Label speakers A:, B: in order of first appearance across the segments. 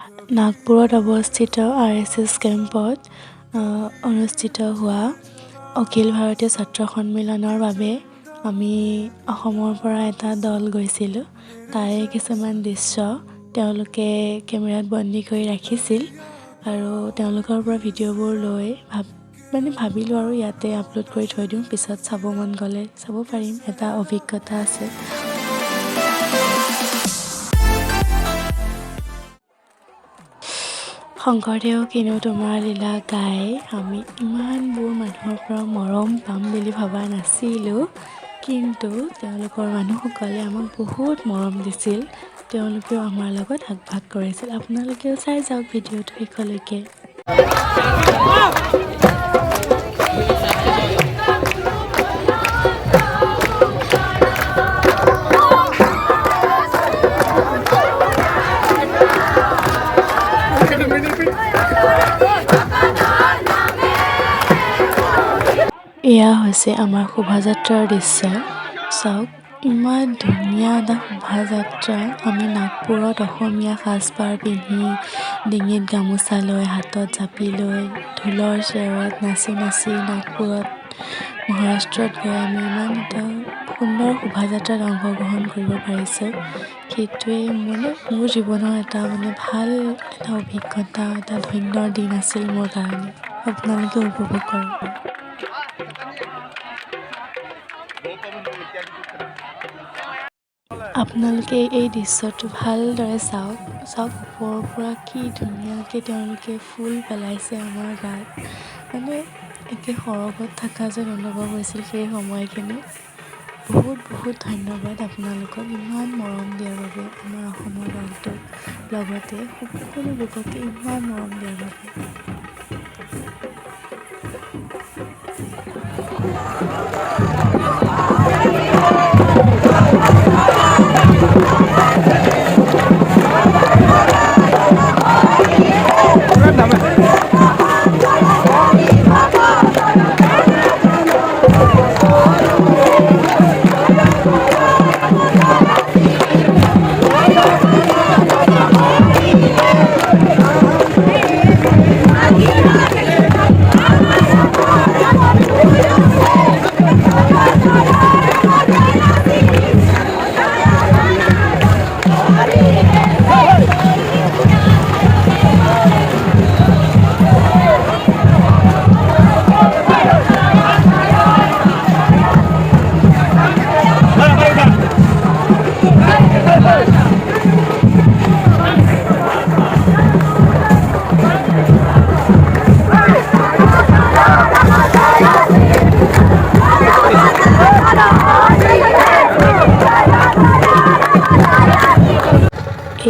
A: নাগপুৰত অৱস্থিত RSS কেম্পত অনুষ্ঠিত হোৱা অখিল ভাৰতীয় ছাত্ৰ সন্মিলনৰ বাবে আমি অসমৰ পৰা এটা দল গৈছিলোঁ। তাৰে কিছুমান দৃশ্য তেওঁলোকে কেমেৰাত বন্দী কৰি ৰাখিছিল আৰু তেওঁলোকৰ পৰা ভিডিঅ'বোৰ লৈ ভাবিলোঁ আৰু ইয়াতে আপলোড কৰি থৈ দিওঁ, পিছত চাব মন গ'লে চাব পাৰিম, এটা অভিজ্ঞতা আছে। শংকৰদেৱ কিনো তোমাৰ লীলা গাই আমি ইমানবোৰ মানুহৰ পৰা মৰম পাম বুলি ভবা নাছিলোঁ, কিন্তু তেওঁলোকৰ মানুহসকলে আমাক বহুত মৰম দিছিল। তেওঁলোকেও আমাৰ লগত আগভাগ কৰিছিল। আপোনালোকেও চাই যাওক ভিডিঅ'টো শেষলৈকে। এয়া হৈছে আমাৰ শোভাযাত্ৰাৰ দৃশ্য। চাওক, ইমান ধুনীয়া এটা শোভাযাত্ৰা। আমি নাগপুৰত অসমীয়া সাজপাৰ পিন্ধি, ডিঙিত গামোচা লৈ, হাতত জাপি লৈ, ঢোলৰ চেওত নাচি নাগপুৰত, মহাৰাষ্ট্ৰত গৈ আমি ইমান এটা সুন্দৰ শোভাযাত্ৰাত অংশগ্ৰহণ কৰিব পাৰিছোঁ। সেইটোৱে মোৰ জীৱনৰ এটা ভাল এটা অভিজ্ঞতা, এটা ধন্যৰ দিন আছিল মোৰ কাৰণে। আপোনালোকে উপভোগ কৰক। আপোনালোকে এই দৃশ্যটো ভালদৰে চাওক। ওপৰৰ পৰা কি ধুনীয়াকৈ তেওঁলোকে ফুল পেলাইছে আমাৰ গাত। একে সৰগত থকা যেন অনুভৱ হৈছিল সেই সময়খিনি। বহুত ধন্যবাদ আপোনালোকক ইমান মৰম দিয়াৰ বাবে, আমাৰ অসমৰ দলটোক লগতে সকলো লোককে ইমান মৰম দিয়াৰ বাবে।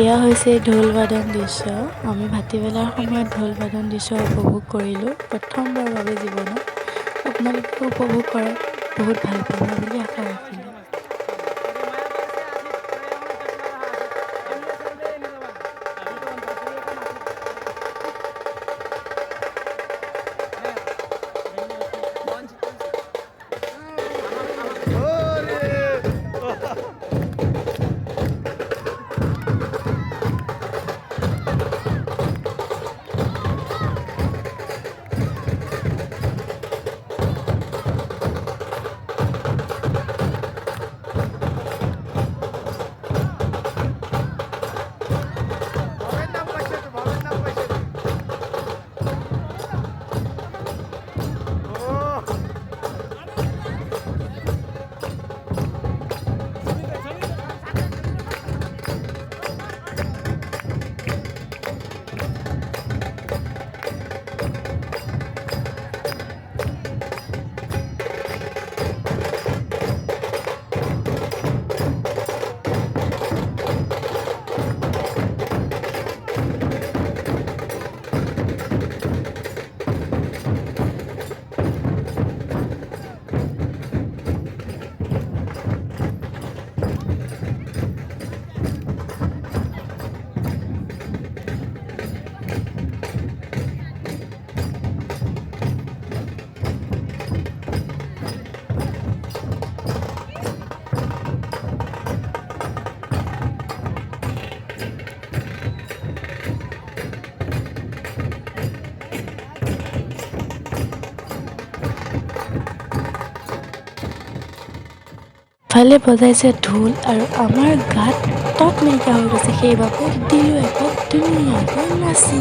A: এয়া হৈছে ঢোল বাদন দৃশ্য। আমি ভাটিবেলাৰ সময়ত ঢোল বাদন দৃশ্য উপভোগ কৰিলোঁ প্ৰথমবাৰৰ বাবে জীৱনত। আপোনালোকে উপভোগ কৰক, বহুত ভাল পাব বুলি আশা ৰাখিলোঁ। ইফালে বজাইছে ঢোল আৰু আমাৰ গাত তত নাইকিয়া হৈ গৈছে। সেইবাবে দিলোঁ এপাক ধুনীয়াকৈ নাচি।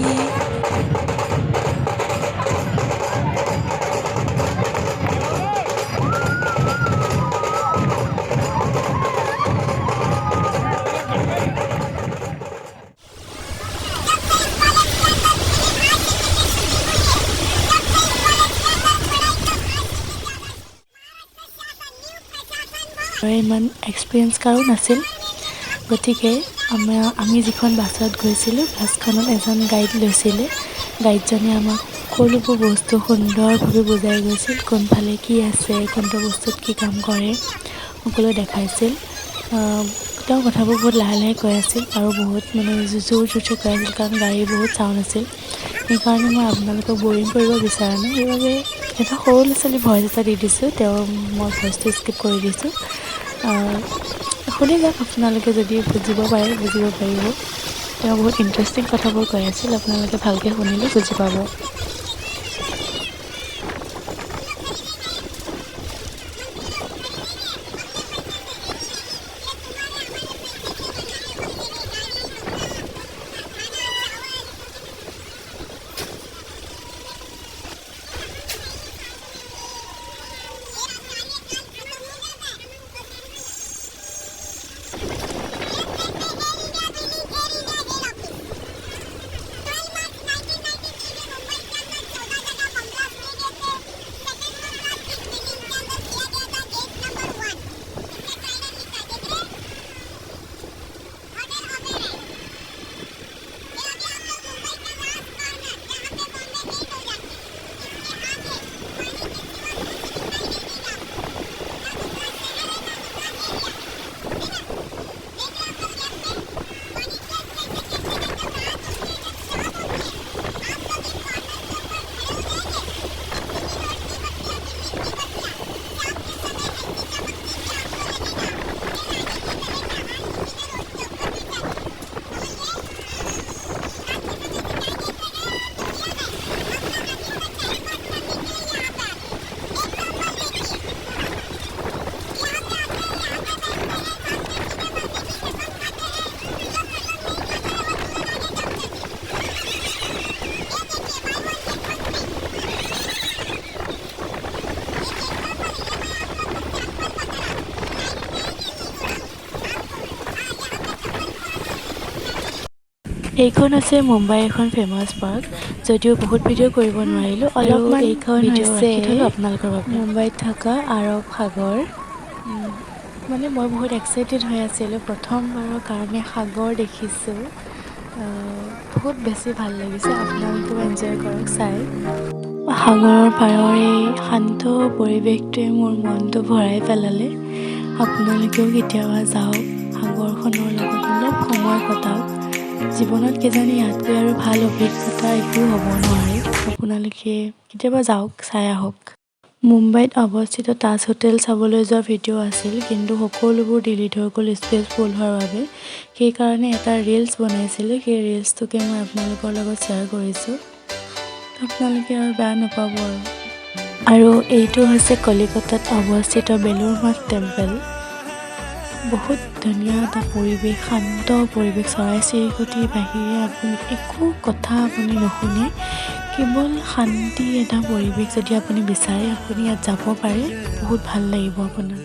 A: ইমান এক্সপিৰিয়েঞ্চ কাৰো নাছিল, গতিকে আমি যিখন বাছত গৈছিলোঁ বাছখনত এজন গাইড লৈছিলে। গাইডজনে আমাক সকলোবোৰ বস্তু সুন্দৰভাৱে বুজাই গৈছিল, কোনফালে কি আছে, কোনটো বস্তুত কি কাম কৰে, সকলো দেখাইছিল। তেওঁ কথাবোৰ বহুত লাহে লাহে কৈ আছিল আৰু বহুত জোৰ জোৰছে কৈ আছিল, কাৰণ গাড়ী বহুত চাউণ্ড আছিল। সেইকাৰণে মই আপোনালোকক বৰিং কৰিব বিচৰা নাই, সেইবাবে এটা সৰু ল'ৰা ছোৱালী ভইচ এটা দি দিছোঁ। মই ভইচটো স্কিপ কৰি দিছোঁ। শুনি যাওক, আপোনালোকে যদি বুজিব পাৰে বুজিব পাৰিব। তেওঁ বহুত ইণ্টাৰেষ্টিং কথাবোৰ কৈ আছিল, আপোনালোকে ভালকৈ শুনিলে বুজি পাব। এইখন আছে মুম্বাই এখন ফেমাছ পাৰ্ক, যদিও বহুত ভিডিঅ' কৰিব নোৱাৰিলোঁ, অলপমান এইখন হৈছে আপোনালোকৰ বাবে মুম্বাইত থকা আৰৱ সাগৰ। মই বহুত এক্সাইটেড হৈ আছিলোঁ, প্ৰথমবাৰৰ কাৰণে সাগৰ দেখিছোঁ। বহুত বেছি ভাল লাগিছে, আপোনালোকেও এনজয় কৰক চাই। সাগৰৰ পাৰৰ এই শান্ত পৰিৱেশটোৱে মোৰ মনটো ভৰাই পেলালে। আপোনালোকেও কেতিয়াবা যাওক, সাগৰখনৰ লগত অলপ সময় কটাওক। জীৱনত কিজানি ইয়াতকৈ আৰু ভাল অভিজ্ঞতা একো হ'ব নোৱাৰে। আপোনালোকে কেতিয়াবা যাওক, চাই আহক। মুম্বাইত অৱস্থিত তাজ হোটেল চাবলৈ যোৱা ভিডিঅ' আছিল, কিন্তু সকলোবোৰ ডিলিট হৈ গ'ল স্পেচ ফুল হোৱাৰ বাবে। সেইকাৰণে এটা ৰিলছ বনাইছিলোঁ, সেই ৰিলছটোকে মই আপোনালোকৰ লগত শ্বেয়াৰ কৰিছোঁ। আপোনালোকে আৰু বেয়া নাপাব আৰু এইটো হৈছে কলিকতাত অৱস্থিত বেলুৰ মঠ টেম্পল। বহুত ধুনীয়া এটা পৰিৱেশ, শান্ত পৰিৱেশ, চৰাই চিৰিকটিৰ বাহিৰে একো কথা আপুনি নুশুনে, কেৱল শান্তি এটা পৰিৱেশ। যদি আপুনি বিচাৰে আপুনি ইয়াত যাব পাৰে, বহুত ভাল লাগিব আপোনাৰ।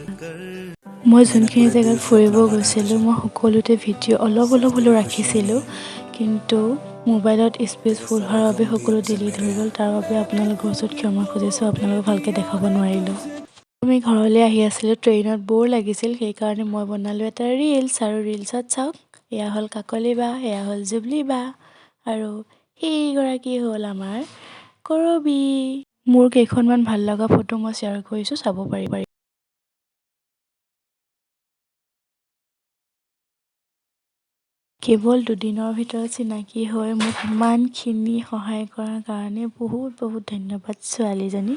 A: মই যোনখিনি জেগাত ফুৰিব গৈছিলোঁ মই সকলোতে ভিডিঅ' অলপ অলপ হ'লেও ৰাখিছিলোঁ, কিন্তু মোবাইলত স্পেচ ফুল হোৱাৰ বাবে সকলো ডিলিট হৈ গ'ল। তাৰ বাবে আপোনালোকৰ ওচৰত ক্ষমা খুজিছোঁ, আপোনালোকক ভালকৈ দেখাব নোৱাৰিলোঁ। আমি ঘৰলৈ আহি আছিলোঁ, ট্ৰেইনত ব'ৰ লাগিছিল, সেইকাৰণে মই বনালোঁ এটা ৰিলছ। আৰু ৰিলছত চাওক, এয়া হ'ল কাকলি বা, এয়া হ'ল জুবলি বা, আৰু সেইগৰাকী হ'ল আমাৰ কৰবী। মোৰ কেইখনমান ভাল লগা ফটো মই শ্বেয়াৰ কৰিছোঁ, চাব পাৰিব। কেৱল দুদিনৰ ভিতৰত চিনাকি হৈ মোক ইমানখিনি সহায় কৰাৰ কাৰণে বহুত বহুত ধন্যবাদ ছোৱালীজনী।